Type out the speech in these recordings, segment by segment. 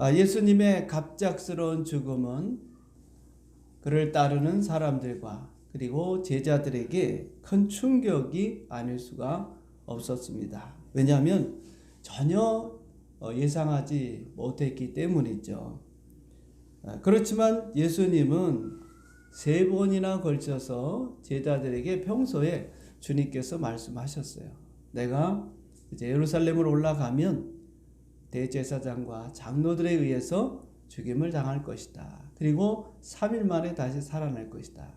예수님의 갑작스러운 죽음은 그를 따르는 사람들과 그리고 제자들에게 큰 충격이 아닐 수가 없었습니다. 왜냐하면 전혀 예상하지 못했기 때문이죠. 그렇지만 예수님은 3번이나 걸쳐서 제자들에게 평소에 주님께서 말씀하셨어요. 내가 이제 예루살렘으로 올라가면 대제사장과 장로들에 의해서 죽임을 당할 것이다. 그리고 3일 만에 다시 살아날 것이다.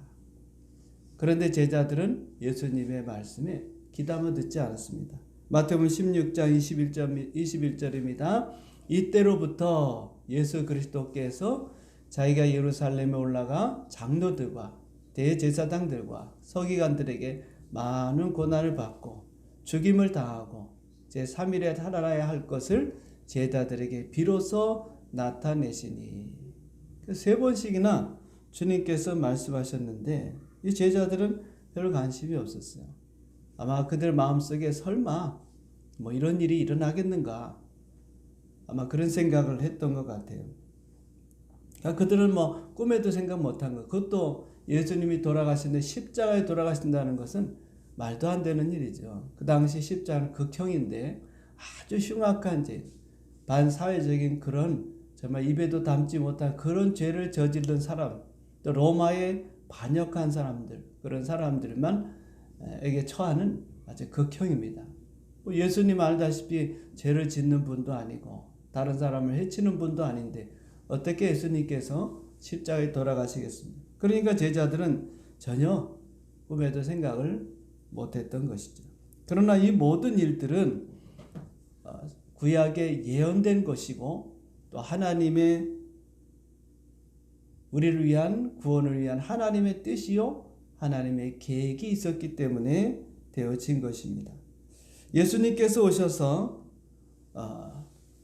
그런데 제자들은 예수님의 말씀에 귀담아 듣지 않았습니다. 마태복음 16장 21절입니다. 이때로부터 예수 그리스도께서 자기가 예루살렘에 올라가 장로들과 대제사장들과 서기관들에게 많은 고난을 받고 죽임을 당하고 제3일에 살아나야 할 것을 제자들에게 비로소 나타내시니. 3번씩이나 주님께서 말씀하셨는데 이 제자들은 별 관심이 없었어요. 아마 그들 마음속에 설마 이런 일이 일어나겠는가, 아마 그런 생각을 했던 것 같아요. 그들은 꿈에도 생각 못한 것, 그것도 예수님이 돌아가시는데 십자가에 돌아가신다는 것은 말도 안 되는 일이죠. 그 당시 십자가는 극형인데 아주 흉악한 죄, 반사회적인 그런 정말 입에도 담지 못한 그런 죄를 저지른 사람, 또 로마에 반역한 사람들, 그런 사람들만 에게 처하는 아주 극형입니다. 예수님 알다시피 죄를 짓는 분도 아니고 다른 사람을 해치는 분도 아닌데 어떻게 예수님께서 십자가에 돌아가시겠습니까? 그러니까 제자들은 전혀 꿈에도 생각을 못했던 것이죠. 그러나 이 모든 일들은 구약에 예언된 것이고 또 하나님의 우리를 위한 구원을 위한 하나님의 뜻이요 하나님의 계획이 있었기 때문에 되어진 것입니다. 예수님께서 오셔서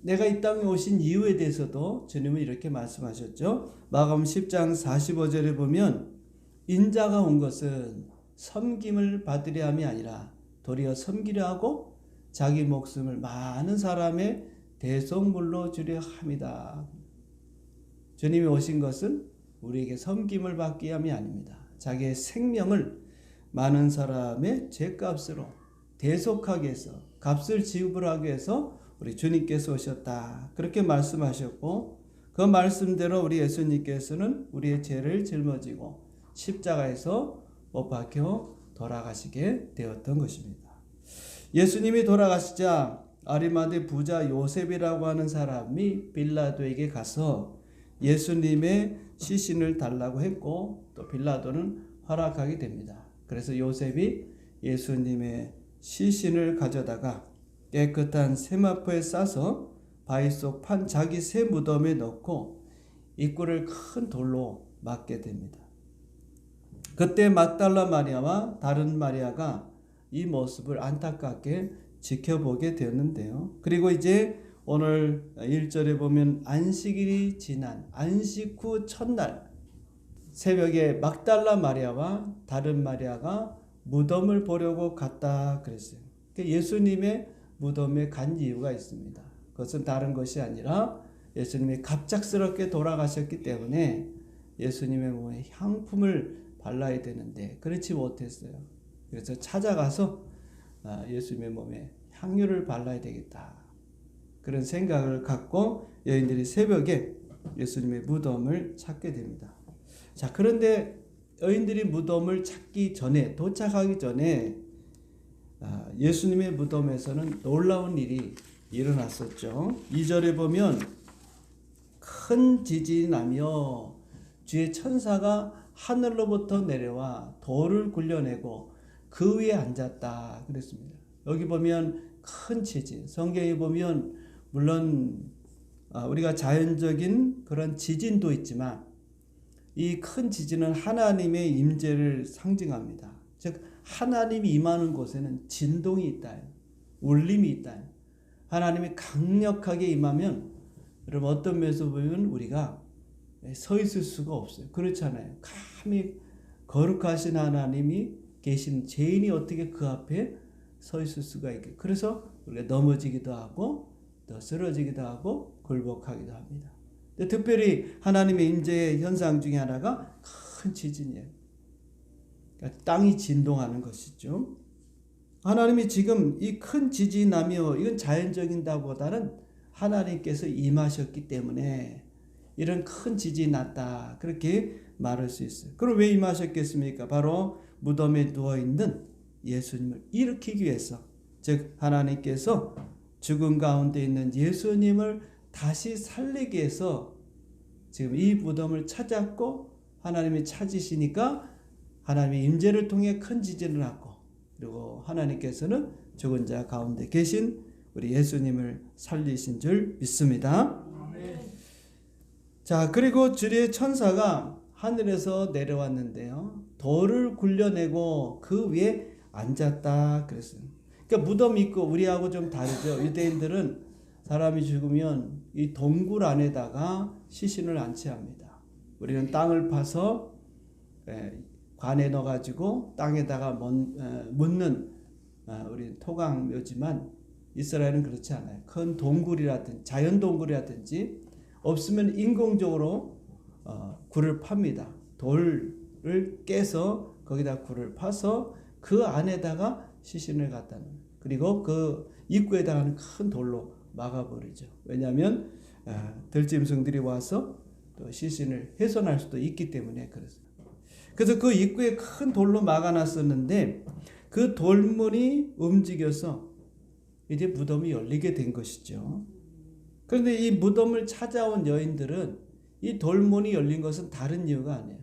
내가 이 땅에 오신 이유에 대해서도 주님은 이렇게 말씀하셨죠. 마가복음 10장 45절에 보면 인자가 온 것은 섬김을 받으려 함이 아니라 도리어 섬기려 하고 자기 목숨을 많은 사람의 대속물로 주려 함이다. 주님이 오신 것은 우리에게 섬김을 받기 위함이 아닙니다. 자기의 생명을 많은 사람의 죄값으로 대속하기 위해서, 값을 지불하기 위해서 우리 주님께서 오셨다. 그렇게 말씀하셨고 그 말씀대로 우리 예수님께서는 우리의 죄를 짊어지고 십자가에서 못 박혀 돌아가시게 되었던 것입니다. 예수님이 돌아가시자 아리마대 부자 요셉이라고 하는 사람이 빌라도에게 가서 예수님의 시신을 달라고 했고 또 빌라도는 허락하게 됩니다. 그래서 요셉이 예수님의 시신을 가져다가 깨끗한 세마포에 싸서 바위 속 판 자기 새 무덤에 넣고 입구를 큰 돌로 막게 됩니다. 그때 막달라 마리아와 다른 마리아가 이 모습을 안타깝게 지켜보게 되었는데요. 그리고 이제 오늘 1절에 보면 안식일이 지난 안식 후 첫날 새벽에 막달라 마리아와 다른 마리아가 무덤을 보려고 갔다 그랬어요. 예수님의 무덤에 간 이유가 있습니다. 그것은 다른 것이 아니라 예수님이 갑작스럽게 돌아가셨기 때문에 예수님의 몸에 향품을 발라야 되는데 그렇지 못했어요. 그래서 찾아가서 예수님의 몸에 향유를 발라야 되겠다. 그런 생각을 갖고 여인들이 새벽에 예수님의 무덤을 찾게 됩니다. 자, 그런데 여인들이 무덤을 찾기 전에, 도착하기 전에 예수님의 무덤에서는 놀라운 일이 일어났었죠. 2절에 보면 큰 지진이 나며 주의 천사가 하늘로부터 내려와 돌을 굴려내고 그 위에 앉았다 그랬습니다. 여기 보면 큰 지진, 성경에 보면 물론 우리가 자연적인 그런 지진도 있지만 이 큰 지진은 하나님의 임재를 상징합니다. 즉 하나님이 임하는 곳에는 진동이 있다, 울림이 있다. 하나님이 강력하게 임하면 여러분 어떤 면에서 보면 우리가 서 있을 수가 없어요. 그렇잖아요. 감히 거룩하신 하나님이 계신 죄인이 어떻게 그 앞에 서 있을 수가 있게. 그래서 우리가 넘어지기도 하고 또 쓰러지기도 하고 굴복하기도 합니다. 특별히 하나님의 임재의 현상 중에 하나가 큰 지진이에요. 그러니까 땅이 진동하는 것이죠. 하나님이 지금 이 큰 지진이 나며 이건 자연적인다보다는 하나님께서 임하셨기 때문에 이런 큰 지진이 났다, 그렇게 말할 수 있어요. 그럼 왜 임하셨겠습니까? 바로 무덤에 누워있는 예수님을 일으키기 위해서, 즉 하나님께서 죽음 가운데 있는 예수님을 다시 살리기 위해서 지금 이 무덤을 찾았고, 하나님이 찾으시니까 하나님의 임재를 통해 큰 지진을 났고, 그리고 하나님께서는 죽은 자 가운데 계신 우리 예수님을 살리신 줄 믿습니다. 자, 그리고 주의 천사가 하늘에서 내려왔는데요, 돌을 굴려내고 그 위에 앉았다 그랬어요. 그러니까 무덤이 있고 우리하고 좀 다르죠. 유대인들은 사람이 죽으면 이 동굴 안에다가 시신을 안치합니다. 우리는 땅을 파서 관에 넣어가지고 땅에다가 묻는 우리 토강묘지만, 이스라엘은 그렇지 않아요. 큰 동굴이라든지 자연 동굴이라든지 없으면 인공적으로 굴을 팝니다. 돌을 깨서 거기다 굴을 파서 그 안에다가 시신을 갖다 놓는, 그리고 그 입구에다가는 큰 돌로 막아버리죠. 왜냐하면 들짐승들이 와서 또 시신을 훼손할 수도 있기 때문에 그렇습니다. 그래서 그 입구에 큰 돌로 막아놨었는데 그 돌문이 움직여서 이제 무덤이 열리게 된 것이죠. 그런데 이 무덤을 찾아온 여인들은 이 돌문이 열린 것은 다른 이유가 아니에요.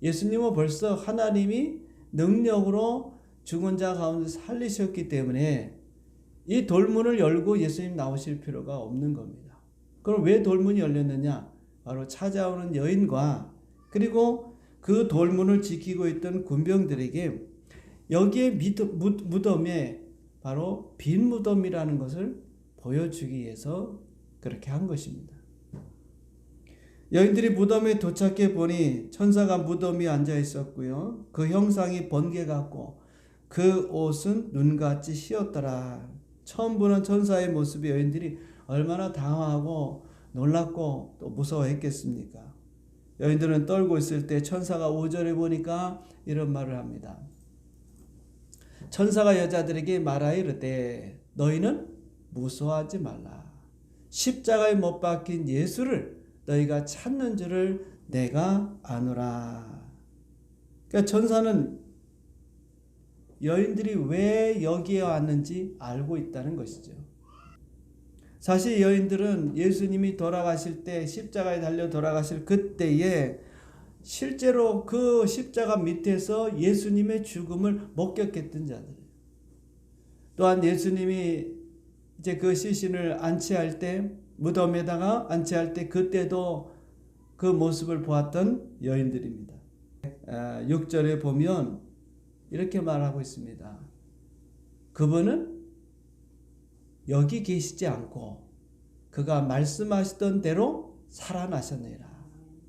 예수님은 벌써 하나님이 능력으로 죽은 자 가운데 살리셨기 때문에 이 돌문을 열고 예수님 나오실 필요가 없는 겁니다. 그럼 왜 돌문이 열렸느냐? 바로 찾아오는 여인과 그리고 그 돌문을 지키고 있던 군병들에게 여기에 무덤에 바로 빈 무덤이라는 것을 보여주기 위해서 그렇게 한 것입니다. 여인들이 무덤에 도착해 보니 천사가 무덤 위에 앉아 있었고요, 그 형상이 번개 같고 그 옷은 눈같이 휘었더라. 처음 보는 천사의 모습에 여인들이 얼마나 당황하고 놀랐고 또 무서워했겠습니까? 여인들은 떨고 있을 때 천사가 5절에 보니까 이런 말을 합니다. 천사가 여자들에게 말하여 이르되 너희는 무서워하지 말라. 십자가에 못 박힌 예수를 너희가 찾는 줄을 내가 아노라. 그러니까 천사는 여인들이 왜 여기에 왔는지 알고 있다는 것이죠. 사실 여인들은 예수님이 돌아가실 때, 십자가에 달려 돌아가실 그때에 실제로 그 십자가 밑에서 예수님의 죽음을 목격했던 자들이에요. 또한 예수님이 이제 그 시신을 안치할 때, 무덤에다가 안치할 때 그때도 그 모습을 보았던 여인들입니다. 6절에 보면 이렇게 말하고 있습니다. 그분은 여기 계시지 않고 그가 말씀하시던 대로 살아나셨느니라.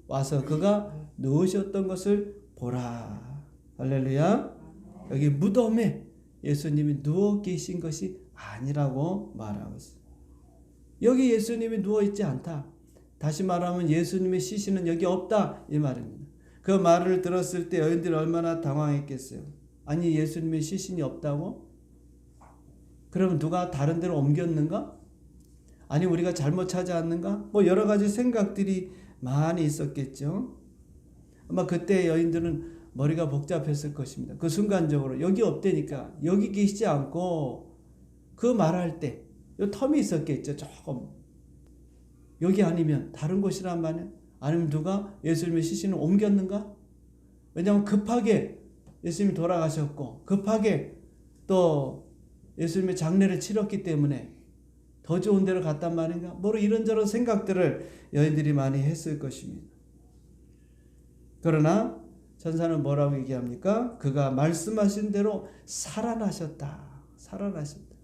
와서 그가 누우셨던 것을 보라. 할렐루야. 여기 무덤에 예수님이 누워 계신 것이 아니라고 말하고 있습니다. 여기 예수님이 누워 있지 않다. 다시 말하면 예수님의 시신은 여기 없다, 이 말입니다. 그 말을 들었을 때 여인들이 얼마나 당황했겠어요. 아니, 예수님의 시신이 없다고? 그러면 누가 다른 데로 옮겼는가? 아니, 우리가 잘못 찾아왔는가? 뭐 여러 가지 생각들이 많이 있었겠죠. 아마 그때 여인들은 머리가 복잡했을 것입니다. 그 순간적으로 여기 없다니까, 여기 계시지 않고 그 말할 때 요 텀이 있었겠죠. 조금 여기 아니면 다른 곳이란 말이에요. 아니면 누가 예수님의 시신을 옮겼는가? 왜냐하면 급하게 예수님이 돌아가셨고 급하게 또 예수님의 장례를 치렀기 때문에 더 좋은 데로 갔단 말인가? 뭐로 이런저런 생각들을 여인들이 많이 했을 것입니다. 그러나 천사는 뭐라고 얘기합니까? 그가 말씀하신 대로 살아나셨다. 살아나셨다.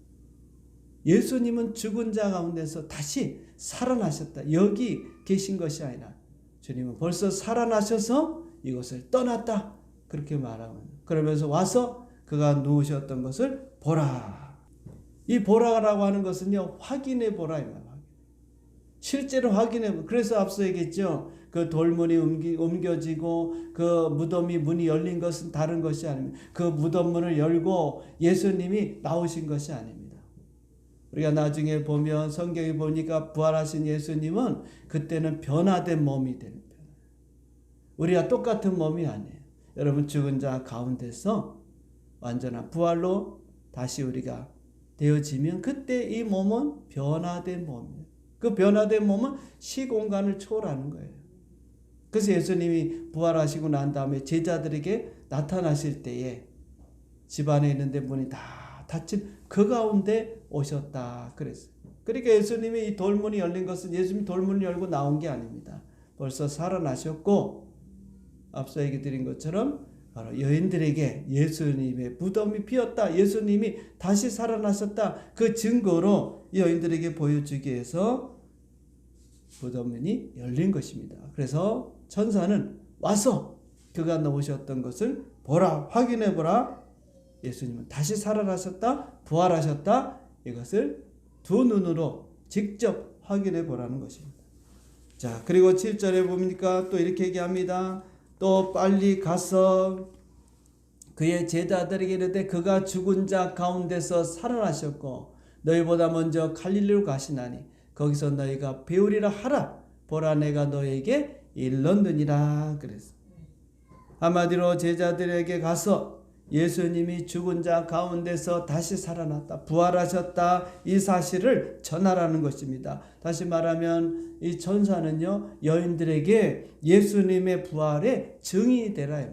예수님은 죽은 자 가운데서 다시 살아나셨다. 여기 계신 것이 아니라 주님은 벌써 살아나셔서 이곳을 떠났다. 그렇게 말하면, 그러면서 와서 그가 누우셨던 것을 보라. 이 보라라고 하는 것은요, 확인해 보라 이 말이에요. 실제로 확인해. 그래서 앞서 얘기했죠. 그 돌문이 옮겨지고 그 무덤이 문이 열린 것은 다른 것이 아닙니다. 그 무덤문을 열고 예수님이 나오신 것이 아닙니다. 우리가 나중에 보면 성경에 보니까 부활하신 예수님은 그때는 변화된 몸이 되는 거예요. 우리가 똑같은 몸이 아니에요. 여러분 죽은 자 가운데서 완전한 부활로 다시 우리가 되어지면 그때 이 몸은 변화된 몸이에요. 그 변화된 몸은 시공간을 초월하는 거예요. 그래서 예수님이 부활하시고 난 다음에 제자들에게 나타나실 때에 집안에 있는데 문이 다 닫힌 그 가운데 오셨다 그랬어요. 그러니까 예수님이 이 돌문이 열린 것은 예수님이 돌문을 열고 나온 게 아닙니다. 벌써 살아나셨고 앞서 얘기 드린 것처럼 바로 여인들에게 예수님의 무덤이 비었다, 예수님이 다시 살아나셨다, 그 증거로 여인들에게 보여주기 위해서 무덤문이 열린 것입니다. 그래서 천사는 와서 그가 놓으셨던 것을 보라, 확인해 보라. 예수님은 다시 살아나셨다, 부활하셨다. 이것을 두 눈으로 직접 확인해 보라는 것입니다. 자, 그리고 7절에 보니까 또 이렇게 얘기합니다. 또 빨리 가서 그의 제자들에게 이르되 그가 죽은 자 가운데서 살아나셨고 너희보다 먼저 갈릴리로 가시나니 거기서 너희가 배우리라 하라. 보라, 내가 너희에게 일렀느니라 그랬어. 한마디로 제자들에게 가서 예수님이 죽은 자 가운데서 다시 살아났다, 부활하셨다, 이 사실을 전하라는 것입니다. 다시 말하면 이 천사는요 여인들에게 예수님의 부활의 증인이 되라.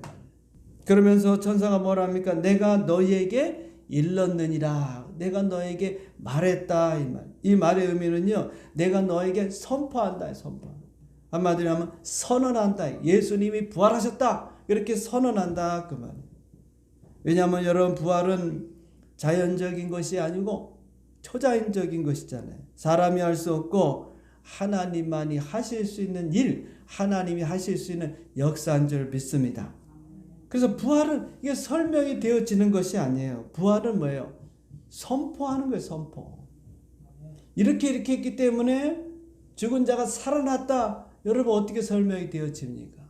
그러면서 천사가 뭐라 합니까? 내가 너희에게 일렀느니라. 내가 너에게 말했다. 이 말의 의미는요, 내가 너에게 선포한다. 선포. 한마디로 하면 선언한다. 예수님이 부활하셨다. 이렇게 선언한다. 그 말이에요. 왜냐하면 여러분, 부활은 자연적인 것이 아니고 초자연적인 것이잖아요. 사람이 할 수 없고 하나님만이 하실 수 있는 일, 하나님이 하실 수 있는 역사인 줄 믿습니다. 그래서 부활은 이게 설명이 되어지는 것이 아니에요. 부활은 뭐예요? 선포하는 거예요. 선포. 이렇게 했기 때문에 죽은 자가 살아났다. 여러분, 어떻게 설명이 되어집니까?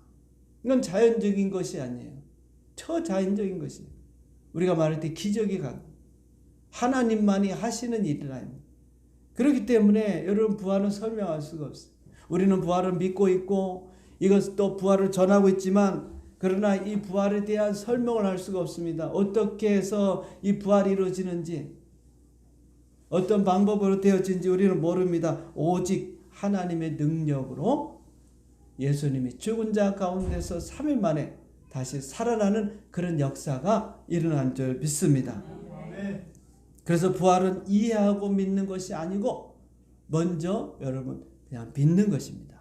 이건 자연적인 것이 아니에요. 초자연적인 것이에요. 우리가 말할 때 기적이 가고 하나님만이 하시는 일이라. 그렇기 때문에 여러분, 부활은 설명할 수가 없어요. 우리는 부활을 믿고 있고 이것 또 부활을 전하고 있지만, 그러나 이 부활에 대한 설명을 할 수가 없습니다. 어떻게 해서 이 부활이 이루어지는지, 어떤 방법으로 되어진지 우리는 모릅니다. 오직 하나님의 능력으로 예수님이 죽은 자 가운데서 3일 만에 다시 살아나는 그런 역사가 일어난 줄 믿습니다. 그래서 부활은 이해하고 믿는 것이 아니고 먼저 여러분 그냥 믿는 것입니다.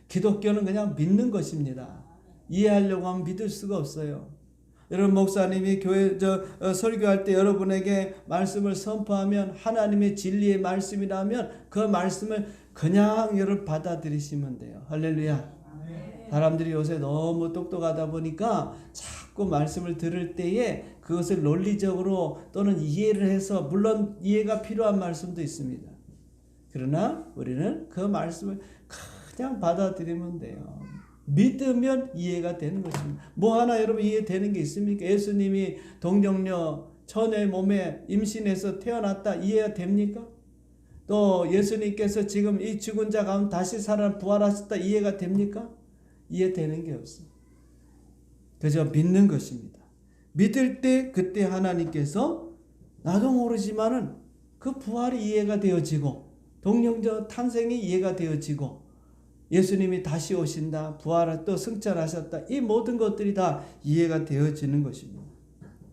기독교는 그냥 믿는 것입니다. 이해하려고 하면 믿을 수가 없어요. 여러분, 목사님이 교회 설교할 때 여러분에게 말씀을 선포하면 하나님의 진리의 말씀이라면 그 말씀을 그냥 여러분 받아들이시면 돼요. 할렐루야. 사람들이 요새 너무 똑똑하다 보니까 자꾸 말씀을 들을 때에 그것을 논리적으로 또는 이해를 해서, 물론 이해가 필요한 말씀도 있습니다. 그러나 우리는 그 말씀을 그냥 받아들이면 돼요. 믿으면 이해가 되는 것입니다. 뭐 하나 여러분 이해되는 게 있습니까? 예수님이 동정녀 처녀의 몸에 임신해서 태어났다, 이해가 됩니까? 또 예수님께서 지금 이 죽은 자 가운데 다시 살아 부활하셨다, 이해가 됩니까? 이해되는 게 없습니다. 그저 믿는 것입니다. 믿을 때 그때 하나님께서 나도 모르지만은 그 부활이 이해가 되어지고 동정녀 탄생이 이해가 되어지고 예수님이 다시 오신다, 부활을 또 승천하셨다, 이 모든 것들이 다 이해가 되어지는 것입니다.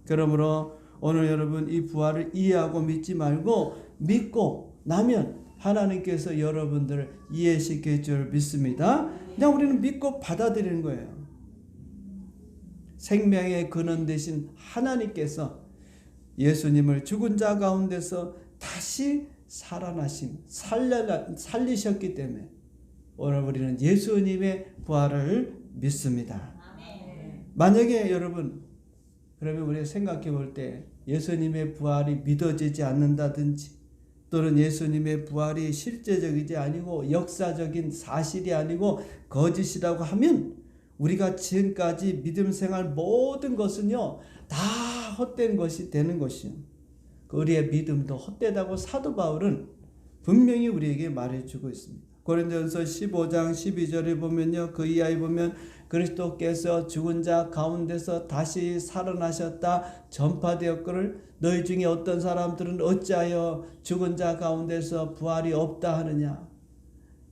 그러므로 오늘 여러분, 이 부활을 이해하고 믿지 말고 믿고 나면 하나님께서 여러분들을 이해시킬 줄 믿습니다. 그냥 우리는 믿고 받아들이는 거예요. 생명의 근원 되신 하나님께서 예수님을 죽은 자 가운데서 다시 살아나신, 살리셨기 때문에 오늘 우리는 예수님의 부활을 믿습니다. 만약에 여러분, 그러면 우리가 생각해 볼 때 예수님의 부활이 믿어지지 않는다든지 또는 예수님의 부활이 실제적이지 아니고 역사적인 사실이 아니고 거짓이라고 하면 우리가 지금까지 믿음 생활 모든 것은요 다 헛된 것이 되는 것이요. 우리의 믿음도 헛되다고 사도 바울은 분명히 우리에게 말해주고 있습니다. 고린도전서 15장 12절에 보면요, 그 이하에 보면 그리스도께서 죽은 자 가운데서 다시 살아나셨다 전파되었거늘 너희 중에 어떤 사람들은 어찌하여 죽은 자 가운데서 부활이 없다 하느냐.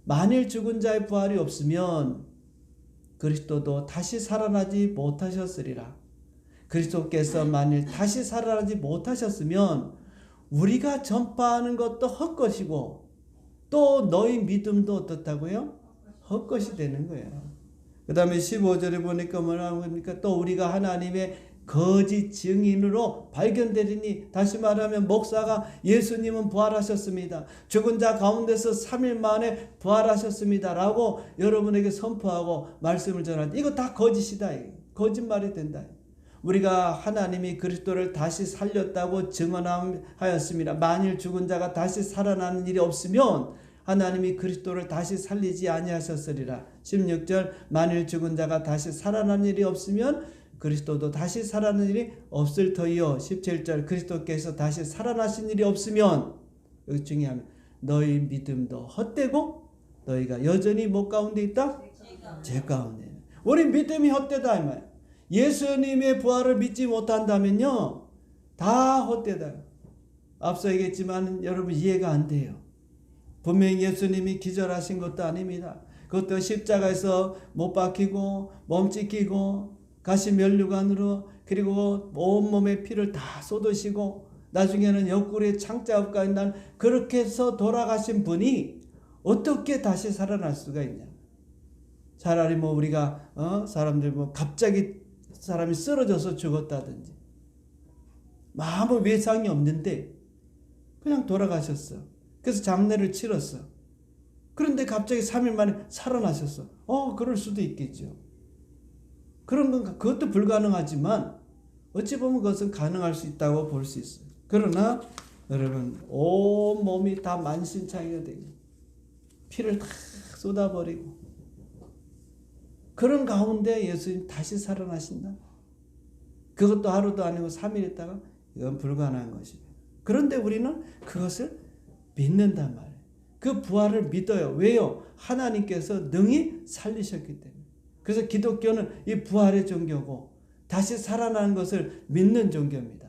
만일 죽은 자의 부활이 없으면 그리스도도 다시 살아나지 못하셨으리라. 그리스도께서 만일 다시 살아나지 못하셨으면 우리가 전파하는 것도 헛것이고 또 너희 믿음도 어떻다고요? 헛것이 되는 거예요. 그 다음에 15절에 보니까 뭐라고 합니까? 또 우리가 하나님의 거짓 증인으로 발견되리니, 다시 말하면 목사가 예수님은 부활하셨습니다, 죽은 자 가운데서 3일 만에 부활하셨습니다 라고 여러분에게 선포하고 말씀을 전할 때 이거 다 거짓이다, 거짓말이 된다. 우리가 하나님이 그리스도를 다시 살렸다고 증언하였습니다. 만일 죽은 자가 다시 살아나는 일이 없으면 하나님이 그리스도를 다시 살리지 아니하셨으리라. 16절 만일 죽은 자가 다시 살아나는 일이 없으면 그리스도도 다시 살아나는 일이 없을 터이요. 17절 그리스도께서 다시 살아나신 일이 없으면, 여기 중요하면 너희 믿음도 헛되고 너희가 여전히 뭐 가운데 있다? 죄 가운데. 우리 믿음이 헛되다 이 말. 예수님의 부활을 믿지 못한다면요 다 헛되다. 앞서 얘기했지만 여러분 이해가 안 돼요. 분명히 예수님이 기절하신 것도 아닙니다. 그것도 십자가에서 못 박히고 몸 찢기고 가시 면류관으로 그리고 온몸에 피를 다 쏟으시고 나중에는 옆구리에 창자국까지 난 그렇게 해서 돌아가신 분이 어떻게 다시 살아날 수가 있냐. 차라리 뭐 우리가 사람들 뭐 갑자기 사람이 쓰러져서 죽었다든지 아무 외상이 없는데 그냥 돌아가셨어. 그래서 장례를 치렀어. 그런데 갑자기 3일 만에 살아나셨어. 그럴 수도 있겠죠. 그런 건 그것도 불가능하지만 어찌 보면 그것은 가능할 수 있다고 볼 수 있어요. 그러나 여러분 온 몸이 다 만신창이가 되고 피를 다 쏟아버리고 그런 가운데 예수님 다시 살아나신다. 그것도 하루도 아니고 3일 있다가 이건 불가능한 것입니다. 그런데 우리는 그것을 믿는단 말이에요. 그 부활을 믿어요. 왜요? 하나님께서 능히 살리셨기 때문에. 그래서 기독교는 이 부활의 종교고 다시 살아나는 것을 믿는 종교입니다.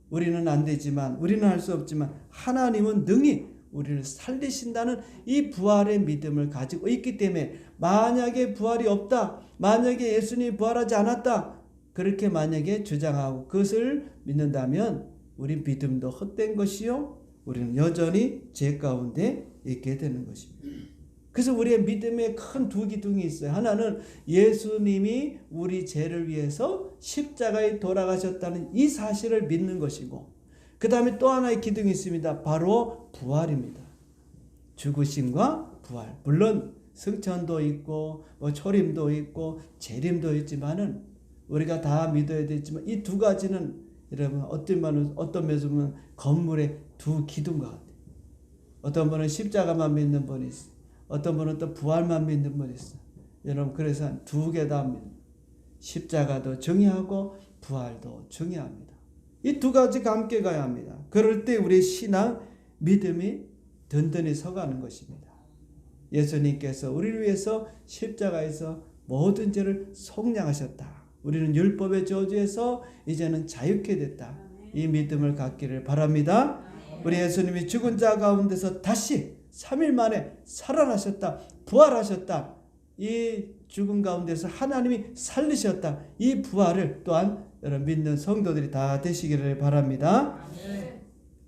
우리는 안 되지만, 우리는 할 수 없지만 하나님은 능히 우리를 살리신다는 이 부활의 믿음을 가지고 있기 때문에 만약에 부활이 없다, 만약에 예수님이 부활하지 않았다, 그렇게 만약에 주장하고 그것을 믿는다면 우리 믿음도 헛된 것이요 우리는 여전히 죄 가운데 있게 되는 것입니다. 그래서 우리의 믿음에 큰 두 기둥이 있어요. 하나는 예수님이 우리 죄를 위해서 십자가에 돌아가셨다는 이 사실을 믿는 것이고, 그 다음에 또 하나의 기둥이 있습니다. 바로 부활입니다. 죽으심과 부활. 물론 승천도 있고 초림도 있고 재림도 있지만은 우리가 다 믿어야 되지만 이 두 가지는 여러분 어떤 면에서는 건물의 두 기둥 같아요. 어떤 분은 십자가만 믿는 분이 있어요. 어떤 분은 또 부활만 믿는 분이 있어요. 여러분 그래서 한 두 개 다 믿는, 십자가도 중요하고 부활도 중요합니다. 이 두 가지가 함께 가야 합니다. 그럴 때 우리 신앙 믿음이 든든히 서가는 것입니다. 예수님께서 우리를 위해서 십자가에서 모든 죄를 속량하셨다. 우리는 율법의 저주에서 이제는 자유케 됐다. 이 믿음을 갖기를 바랍니다. 우리 예수님이 죽은 자 가운데서 다시 3일 만에 살아나셨다. 부활하셨다. 이 죽음 가운데서 하나님이 살리셨다. 이 부활을 또한 여러분 믿는 성도들이 다 되시기를 바랍니다.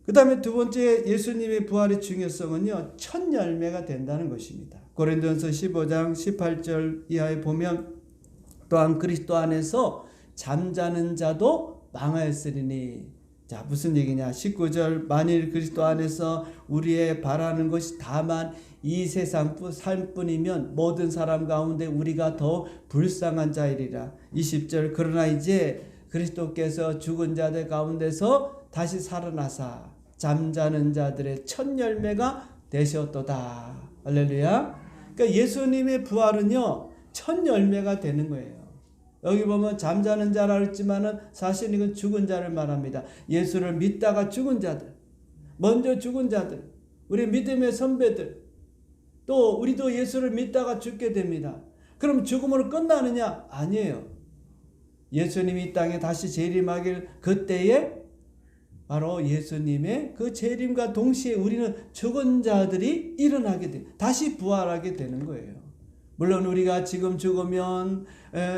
그 다음에 두 번째 예수님의 부활의 중요성은요, 첫 열매가 된다는 것입니다. 고린도전서 15장 18절 이하에 보면 또한 그리스도 안에서 잠자는 자도 망하였으리니. 자, 무슨 얘기냐? 19절 만일 그리스도 안에서 우리의 바라는 것이 다만 이 세상 삶뿐이면 모든 사람 가운데 우리가 더 불쌍한 자이리라. 20절 그러나 이제 그리스도께서 죽은 자들 가운데서 다시 살아나사 잠자는 자들의 첫 열매가 되셨도다. 할렐루야. 그러니까 예수님의 부활은요, 첫 열매가 되는 거예요. 여기 보면 잠자는 자라 했지만은 사실 이건 죽은 자를 말합니다. 예수를 믿다가 죽은 자들, 먼저 죽은 자들, 우리 믿음의 선배들, 또 우리도 예수를 믿다가 죽게 됩니다. 그럼 죽음으로 끝나느냐? 아니에요. 예수님이 이 땅에 다시 재림하길 그때에 바로 예수님의 그 재림과 동시에 우리는 죽은 자들이 일어나게 돼, 다시 부활하게 되는 거예요. 물론 우리가 지금 죽으면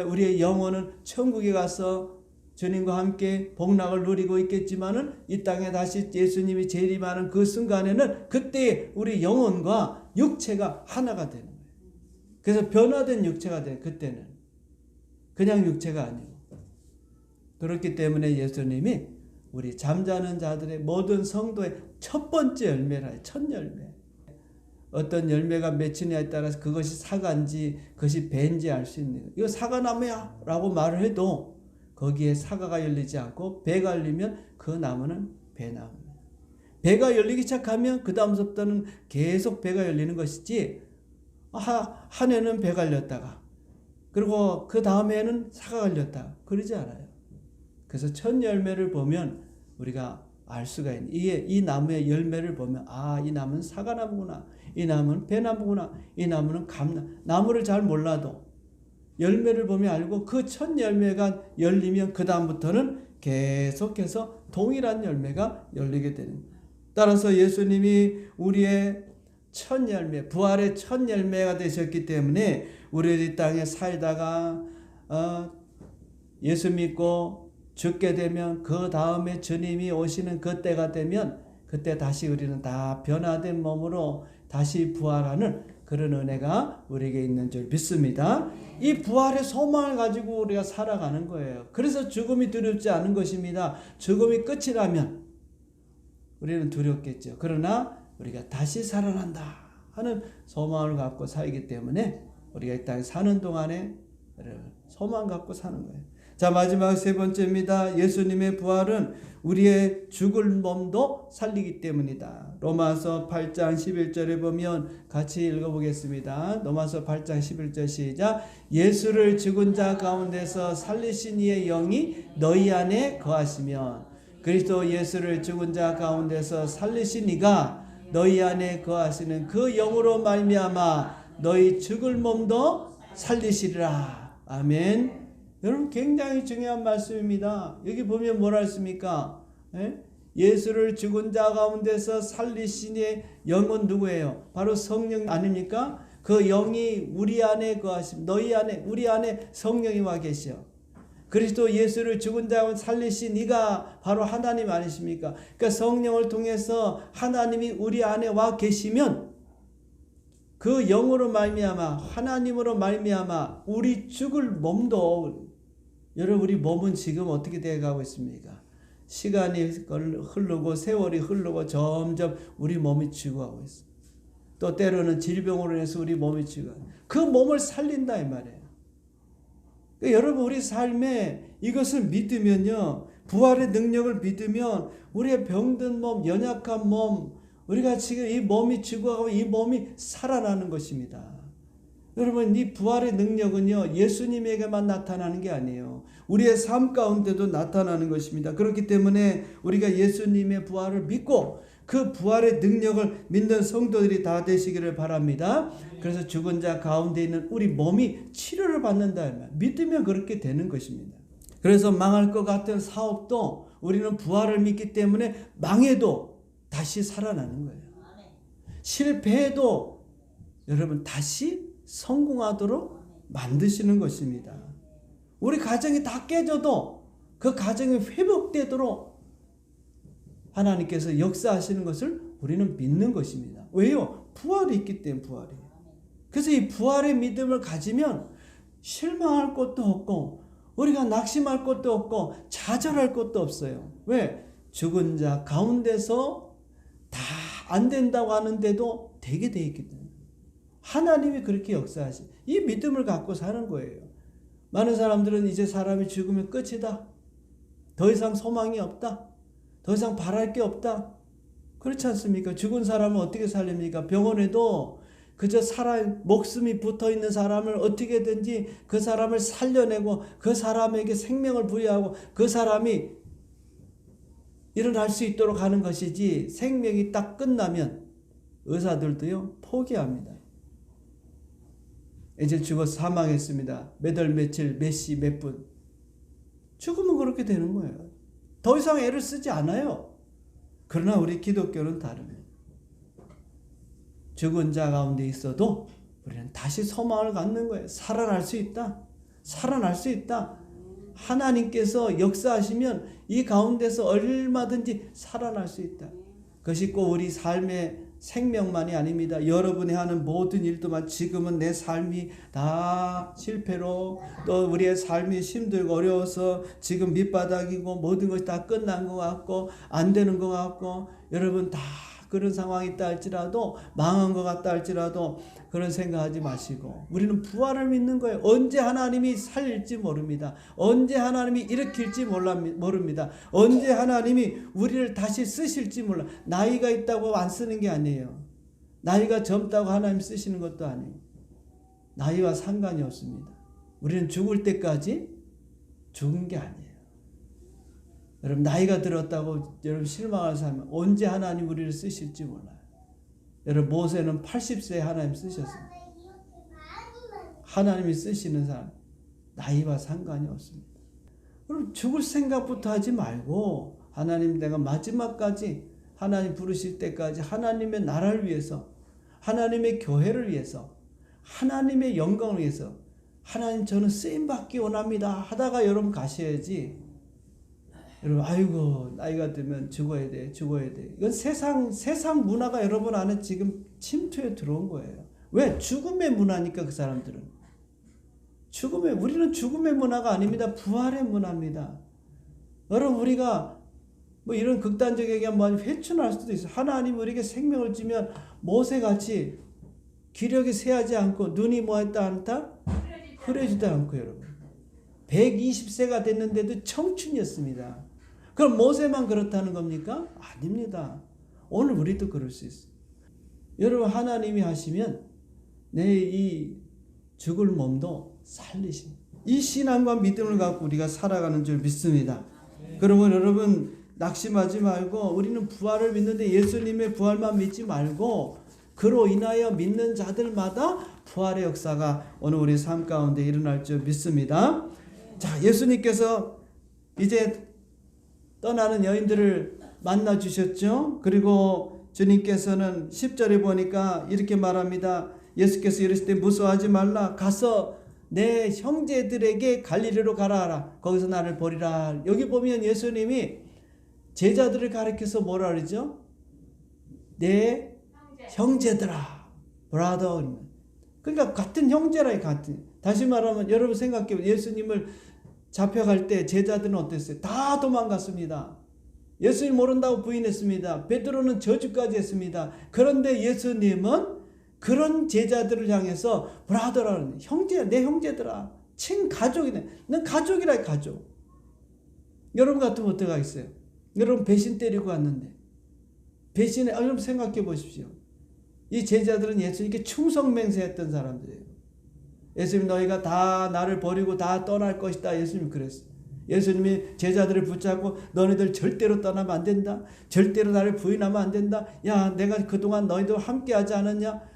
우리의 영혼은 천국에 가서 주님과 함께 복락을 누리고 있겠지만은 이 땅에 다시 예수님이 재림하는 그 순간에는 그때 우리 영혼과 육체가 하나가 되는 거예요. 그래서 변화된 육체가 돼요. 그때는 그냥 육체가 아니고. 그렇기 때문에 예수님이 우리 잠자는 자들의 모든 성도의 첫 번째 열매라 해요. 첫 열매. 어떤 열매가 맺히냐에 따라서 그것이 사과인지 그것이 배인지 알 수 있는 거예요. 이거 사과나무야 라고 말을 해도 거기에 사과가 열리지 않고 배가 열리면 그 나무는 배나무입니다. 배가 열리기 시작하면 그 다음부터는 계속 배가 열리는 것이지, 한 해는 배가 열렸다가 그리고 그 다음에는 사과가 열렸다 그러지 않아요. 그래서 첫 열매를 보면 우리가 알 수가 있는, 이 나무의 열매를 보면 이 나무는 사과나무구나, 이 나무는 배나무구나, 이 나무는 감나무. 나무를 잘 몰라도 열매를 보면 알고 그 첫 열매가 열리면 그 다음부터는 계속해서 동일한 열매가 열리게 되는 거예요. 따라서 예수님이 우리의 첫 열매, 부활의 첫 열매가 되셨기 때문에 우리 이 땅에 살다가 예수 믿고 죽게 되면 그 다음에 주님이 오시는 그때가 되면 그때 다시 우리는 다 변화된 몸으로 다시 부활하는 그런 은혜가 우리에게 있는 줄 믿습니다. 이 부활의 소망을 가지고 우리가 살아가는 거예요. 그래서 죽음이 두렵지 않은 것입니다. 죽음이 끝이라면 우리는 두렵겠죠. 그러나 우리가 다시 살아난다 하는 소망을 갖고 살기 때문에 우리가 이 땅에 사는 동안에 소망 갖고 사는 거예요. 자, 마지막 세 번째입니다. 예수님의 부활은 우리의 죽을 몸도 살리기 때문이다. 로마서 8장 11절에 보면 같이 읽어보겠습니다. 로마서 8장 11절 시작. 예수를 죽은 자 가운데서 살리신 이의 영이 너희 안에 거하시면, 그리스도 예수를 죽은 자 가운데서 살리신 이가 너희 안에 거하시는 그 영으로 말미암아 너희 죽을 몸도 살리시리라. 아멘. 여러분, 굉장히 중요한 말씀입니다. 여기 보면 뭐라 했습니까? 예수를 죽은 자 가운데서 살리신 이의 영은 누구예요? 바로 성령 아닙니까? 그 영이 우리 안에 거하심, 너희 안에, 우리 안에 성령이 와 계셔. 그리스도 예수를 죽은 자 가운데 살리신 이가 바로 하나님 아니십니까? 그러니까 성령을 통해서 하나님이 우리 안에 와 계시면 그 영으로 말미암아, 하나님으로 말미암아 우리 죽을 몸도, 여러분, 우리 몸은 지금 어떻게 되어가고 있습니까? 시간이 흐르고 세월이 흐르고 점점 우리 몸이 죽어가고 있어요. 또 때로는 질병으로 인해서 우리 몸이 죽어요. 그 몸을 살린다 이 말이에요. 그러니까 여러분, 우리 삶에 이것을 믿으면요, 부활의 능력을 믿으면 우리의 병든 몸, 연약한 몸, 우리가 지금 이 몸이 죽어가고 이 몸이 살아나는 것입니다. 여러분, 이 부활의 능력은요, 예수님에게만 나타나는 게 아니에요. 우리의 삶 가운데도 나타나는 것입니다. 그렇기 때문에 우리가 예수님의 부활을 믿고 그 부활의 능력을 믿는 성도들이 다 되시기를 바랍니다. 그래서 죽은 자 가운데 있는 우리 몸이 치료를 받는다. 믿으면 그렇게 되는 것입니다. 그래서 망할 것 같은 사업도 우리는 부활을 믿기 때문에 망해도 다시 살아나는 거예요. 실패해도 여러분 다시 성공하도록 만드시는 것입니다. 우리 가정이 다 깨져도 그 가정이 회복되도록 하나님께서 역사하시는 것을 우리는 믿는 것입니다. 왜요? 부활이 있기 때문에. 부활이. 그래서 이 부활의 믿음을 가지면 실망할 것도 없고 우리가 낙심할 것도 없고 좌절할 것도 없어요. 왜? 죽은 자 가운데서 다 안 된다고 하는데도 되게 돼 있기 때문에. 하나님이 그렇게 역사하시, 이 믿음을 갖고 사는 거예요. 많은 사람들은 이제 사람이 죽으면 끝이다. 더 이상 소망이 없다. 더 이상 바랄 게 없다. 그렇지 않습니까? 죽은 사람을 어떻게 살립니까? 병원에도 그저 목숨이 붙어 있는 사람을 어떻게든지 그 사람을 살려내고 그 사람에게 생명을 부여하고 그 사람이 일어날 수 있도록 하는 것이지, 생명이 딱 끝나면 의사들도요 포기합니다. 이제 죽어서 사망했습니다. 몇 월 며칠 몇 시 몇 분. 죽으면 그렇게 되는 거예요. 더 이상 애를 쓰지 않아요. 그러나 우리 기독교는 다릅니다. 죽은 자 가운데 있어도 우리는 다시 소망을 갖는 거예요. 살아날 수 있다. 살아날 수 있다. 하나님께서 역사하시면 이 가운데서 얼마든지 살아날 수 있다. 그것이 꼭 우리 삶의 생명만이 아닙니다. 여러분이 하는 모든 일도만 지금은 내 삶이 다 실패로, 또 우리의 삶이 힘들고 어려워서 지금 밑바닥이고 모든 것이 다 끝난 것 같고 안 되는 것 같고, 여러분 다 그런 상황이 있다 할지라도, 망한 것 같다 할지라도 그런 생각하지 마시고 우리는 부활을 믿는 거예요. 언제 하나님이 살릴지 모릅니다. 언제 하나님이 일으킬지 모릅니다. 언제 하나님이 우리를 다시 쓰실지 몰라. 나이가 있다고 안 쓰는 게 아니에요. 나이가 젊다고 하나님 쓰시는 것도 아니에요. 나이와 상관이 없습니다. 우리는 죽을 때까지 죽은 게 아니에요. 여러분 나이가 들었다고 여러분 실망할 사람은 언제 하나님 우리를 쓰실지 몰라요. 여러분 모세는 80세에 하나님 쓰셨습니다. 하나님이 쓰시는 사람 나이와 상관이 없습니다. 그럼 죽을 생각부터 하지 말고 하나님 내가 마지막까지 하나님 부르실 때까지 하나님의 나라를 위해서, 하나님의 교회를 위해서, 하나님의 영광을 위해서 하나님 저는 쓰임받기 원합니다 하다가 여러분 가셔야지. 여러분 아이고 나이가 들면 죽어야 돼. 이건 세상 문화가 여러분 안에 지금 침투해 들어온 거예요. 왜? 죽음의 문화니까. 그 사람들은 우리는 죽음의 문화가 아닙니다. 부활의 문화입니다. 여러분 우리가 뭐 이런 극단적 얘기하면 회춘할 수도 있어요. 하나님 우리에게 생명을 주면 모세같이 기력이 쇠하지 않고 눈이 뭐했다 않다? 흐려지지 않고 여러분 120세가 됐는데도 청춘이었습니다. 그럼 모세만 그렇다는 겁니까? 아닙니다. 오늘 우리도 그럴 수 있어요. 여러분 하나님이 하시면 내 이 죽을 몸도 살리십니다. 이 신앙과 믿음을 갖고 우리가 살아가는 줄 믿습니다. 그러면 여러분 낙심하지 말고 우리는 부활을 믿는데 예수님의 부활만 믿지 말고 그로 인하여 믿는 자들마다 부활의 역사가 오늘 우리 삶 가운데 일어날 줄 믿습니다. 자, 예수님께서 이제 떠나는 여인들을 만나 주셨죠. 그리고 주님께서는 10절에 보니까 이렇게 말합니다. 예수께서 이르실 때 무서워하지 말라. 가서 내 형제들에게 갈릴리로 가라 하라. 거기서 나를 보리라. 여기 보면 예수님이 제자들을 가리켜서 뭐라 그러죠? 내 형제들아. 브라더. 그러니까 같은 형제라. 다시 말하면 여러분 생각해보세요. 예수님을 잡혀갈 때 제자들은 어땠어요? 다 도망갔습니다. 예수님 모른다고 부인했습니다. 베드로는 저주까지 했습니다. 그런데 예수님은 그런 제자들을 향해서 브라더라는 형제야, 내 형제들아, 친가족이네. 넌 가족이라. 가족. 여러분 같으면 어떡하겠어요? 여러분 배신 때리고 왔는데 배신에 여러분 생각해 보십시오. 이 제자들은 예수님께 충성맹세했던 사람들이에요. 예수님 너희가 다 나를 버리고 다 떠날 것이다. 예수님이 그랬어요. 예수님이 제자들을 붙잡고 너희들 절대로 떠나면 안 된다. 절대로 나를 부인하면 안 된다. 야 내가 그동안 너희들 함께 하지 않았냐?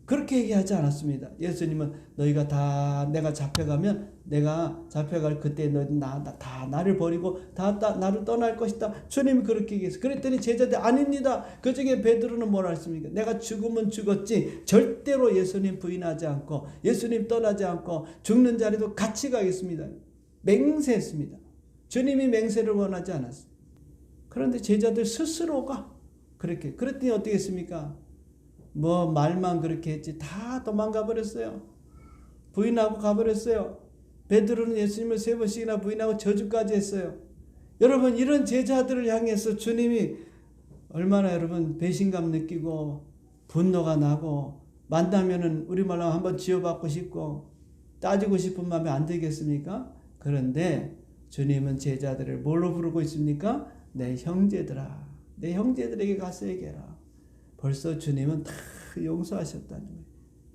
그렇게 얘기하지 않았습니다. 예수님은 너희가 다 내가 잡혀가면 내가 잡혀갈 그때 너희들 다 나를 버리고 다 나를 떠날 것이다. 주님이 그렇게 얘기했어요. 그랬더니 제자들 아닙니다. 그중에 베드로는 뭐라 했습니까? 내가 죽으면 죽었지 절대로 예수님 부인하지 않고 예수님 떠나지 않고 죽는 자리도 같이 가겠습니다. 맹세했습니다. 주님이 맹세를 원하지 않았어요. 그런데 제자들 스스로가 그렇게 그랬더니 어떻게 했습니까? 뭐 말만 그렇게 했지 다 도망가 버렸어요. 부인하고 가버렸어요. 베드로는 예수님을 3번씩이나 부인하고 저주까지 했어요. 여러분 이런 제자들을 향해서 주님이 얼마나 여러분 배신감 느끼고 분노가 나고 만나면은 우리말로 한번 지어받고 싶고 따지고 싶은 마음이 안 들겠습니까? 그런데 주님은 제자들을 뭘로 부르고 있습니까? 내 형제들아, 내 형제들에게 가서 얘기해라. 벌써 주님은 다 용서하셨다는 거예요.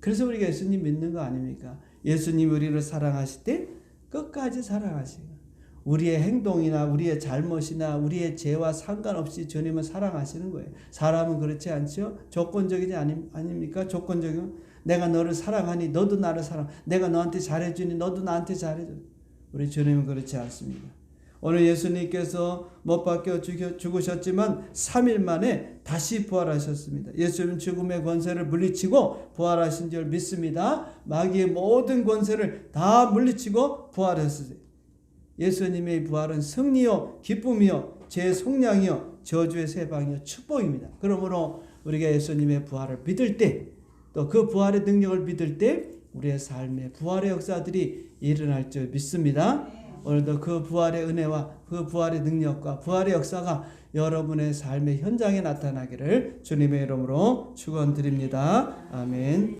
그래서 우리가 예수님 믿는 거 아닙니까? 예수님 우리를 사랑하실 때 끝까지 사랑하시고 우리의 행동이나 우리의 잘못이나 우리의 죄와 상관없이 주님은 사랑하시는 거예요. 사람은 그렇지 않죠? 조건적이지 아닙니까? 조건적인 내가 너를 사랑하니 너도 나를 사랑. 내가 너한테 잘해주니 너도 나한테 잘해줘. 우리 주님은 그렇지 않습니다. 오늘 예수님께서 못 박혀 죽으셨지만 3일 만에 다시 부활하셨습니다. 예수님은 죽음의 권세를 물리치고 부활하신 줄 믿습니다. 마귀의 모든 권세를 다 물리치고 부활했어요. 예수님의 부활은 승리요 기쁨이요 죄의 속량이요 저주의 세방이요 축복입니다. 그러므로 우리가 예수님의 부활을 믿을 때 또 그 부활의 능력을 믿을 때 우리의 삶에 부활의 역사들이 일어날 줄 믿습니다. 오늘도 그 부활의 은혜와 그 부활의 능력과 부활의 역사가 여러분의 삶의 현장에 나타나기를 주님의 이름으로 축원드립니다. 아멘.